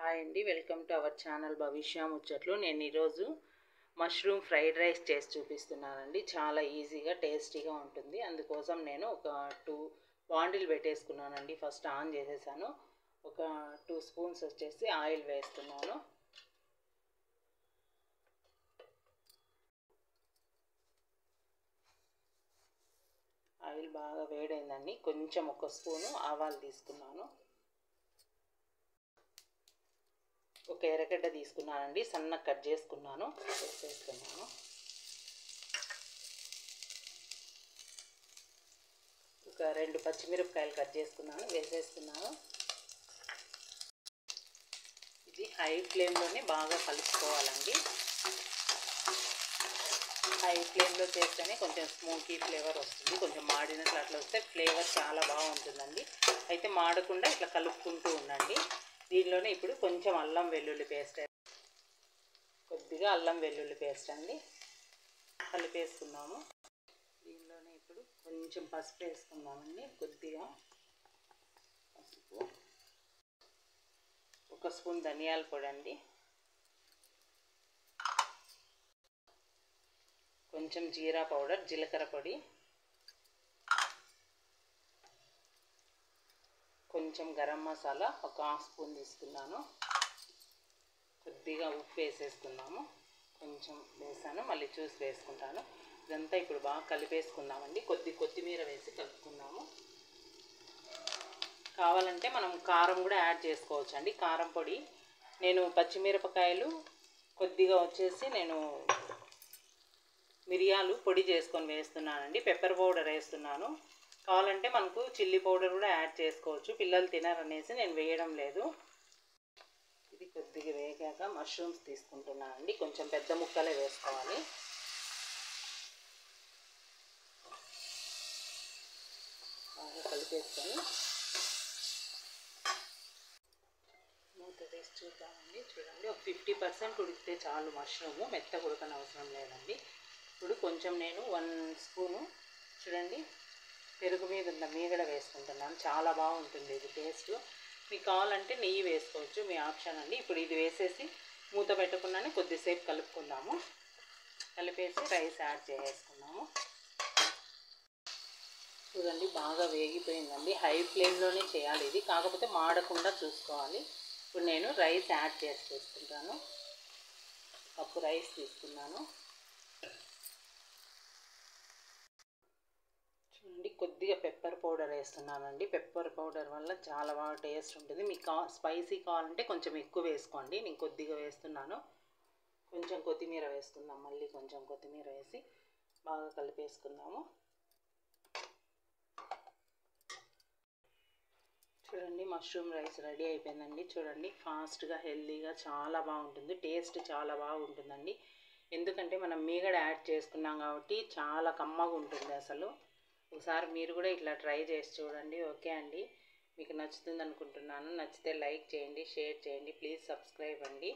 Hi అండి, welcome to our channel భవిష్య ముచ్చట్లు. నేను ఈరోజు మష్రూమ్ ఫ్రైడ్ రైస్ చేసి చూపిస్తున్నానండి. చాలా ఈజీగా టేస్టీగా ఉంటుంది. అందుకోసం నేను ఒక 2 బాండిల్ పెట్టేసుకున్నానండి. ఫస్ట్ ఆన్ చేసేసాను. ఒక 2 స్పూన్స్ వచ్చేసి ఆయిల్ వేస్తున్నాను. ఆయిల్ బాగా వేడైందండి. కొంచెం ఒక స్పూను ఆవాలు తీసుకున్నాను. ఒక ఎర్రగడ్డ తీసుకున్నానండి, సన్నగా కట్ చేసుకున్నాను, వేసేస్తున్నాను. ఒక 2 పచ్చిమిరపకాయలు కట్ చేసుకున్నాను, వేసేస్తున్నాను. ఇది హై ఫ్లేమ్లోనే బాగా కలుపుకోవాలండి. హై ఫ్లేమ్లో చేస్తేనే కొంచెం స్మోకీ ఫ్లేవర్ వస్తుంది. కొంచెం మాడినట్లు అట్లా వస్తే ఫ్లేవర్ చాలా బాగుంటుందండి. అయితే మాడకుండా ఇట్లా కలుపుకుంటూ ఉండండి. దీనిలోనే ఇప్పుడు కొంచెం అల్లం వెల్లుల్లి పేస్ట్, కొద్దిగా అల్లం వెల్లుల్లి పేస్ట్ అండి కలిపేసుకున్నాము. దీనిలోనే ఇప్పుడు కొంచెం పసుపు వేసుకుందామండి. కొద్దిగా పసుపు, ఒక స్పూన్ ధనియాల పొడి అండి, కొంచెం జీరా పౌడర్, జీలకర్ర పొడి, కొంచెం గరం మసాలా ఒక 1/2 స్పూన్ తీసుకున్నాను. కొద్దిగా ఉప్పు వేసేసుకున్నాము. కొంచెం వేసాను, మళ్ళీ చూసి వేసుకుంటాను. ఇదంతా ఇప్పుడు బాగా కలిపేసుకుందామండి. కొత్తిమీర వేసి కలుపుకుందాము. కావాలంటే మనం కారం కూడా యాడ్ చేసుకోవచ్చు అండి. కారం పొడి నేను పచ్చిమిరపకాయలు కొద్దిగా వచ్చేసి నేను మిరియాలు పొడి చేసుకొని వేస్తున్నానండి. పెప్పర్ పౌడర్ వేస్తున్నాను. కావాలంటే మనకు చిల్లీ పౌడర్ కూడా యాడ్ చేసుకోవచ్చు. పిల్లలు తినరనేసి నేను వేయడం లేదు. ఇది కొద్దిగా వేగాక మష్రూమ్స్ తీసుకుంటున్నానండి. కొంచెం పెద్ద ముక్కలే వేసుకోవాలి. బాగా కలిపేసుకొని మూత వేసి చూద్దామండి. చూడండి, ఒక 50% ఉడికితే చాలు. మష్రూము మెత్తగా ఉడకనవసరం లేదండి. ఇప్పుడు కొంచెం నేను 1 స్పూను చూడండి పెరుగు మీద ఉన్న మీగడ వేసుకుంటున్నాను. చాలా బాగుంటుంది ఇది టేస్ట్. మీకు కావాలంటే నెయ్యి వేసుకోవచ్చు, మీ ఆప్షన్ అండి. ఇప్పుడు ఇది వేసేసి మూత పెట్టకుండానే కొద్దిసేపు కలుపుకుందాము. కలిపేసి రైస్ యాడ్ చేసేసుకున్నాము. చూడండి, బాగా వేగిపోయిందండి. హై ఫ్లేమ్లోనే చేయాలి ఇది, కాకపోతే మాడకుండా చూసుకోవాలి. ఇప్పుడు నేను రైస్ యాడ్ చేసుకుంటాను. కప్పు రైస్ తీసుకున్నాను. చూడండి, కొద్దిగా పెప్పర్ పౌడర్ వేస్తున్నానండి. పెప్పర్ పౌడర్ వల్ల చాలా బాగా టేస్ట్ ఉంటుంది. మీకు స్పైసీ కావాలంటే కొంచెం ఎక్కువ వేసుకోండి. నేను కొద్దిగా వేస్తున్నాను. కొంచెం కొత్తిమీర వేసుకుందాం. మళ్ళీ కొంచెం కొత్తిమీర వేసి బాగా కలిపేసుకుందాము. చూడండి, మష్రూమ్ రైస్ రెడీ అయిపోయిందండి. చూడండి, ఫాస్ట్గా హెల్తీగా చాలా బాగుంటుంది. టేస్ట్ చాలా బాగుంటుందండి. ఎందుకంటే మనం మీగడ యాడ్ చేసుకున్నాం కాబట్టి చాలా కమ్మగా ఉంటుంది అసలు. ఒకసారి మీరు కూడా ఇట్లా ట్రై చేసి చూడండి. ఓకే అండి, మీకు నచ్చుతుంది అనుకుంటున్నాను. నచ్చితే లైక్ చేయండి, షేర్ చేయండి, ప్లీజ్ సబ్స్క్రైబ్ అండి.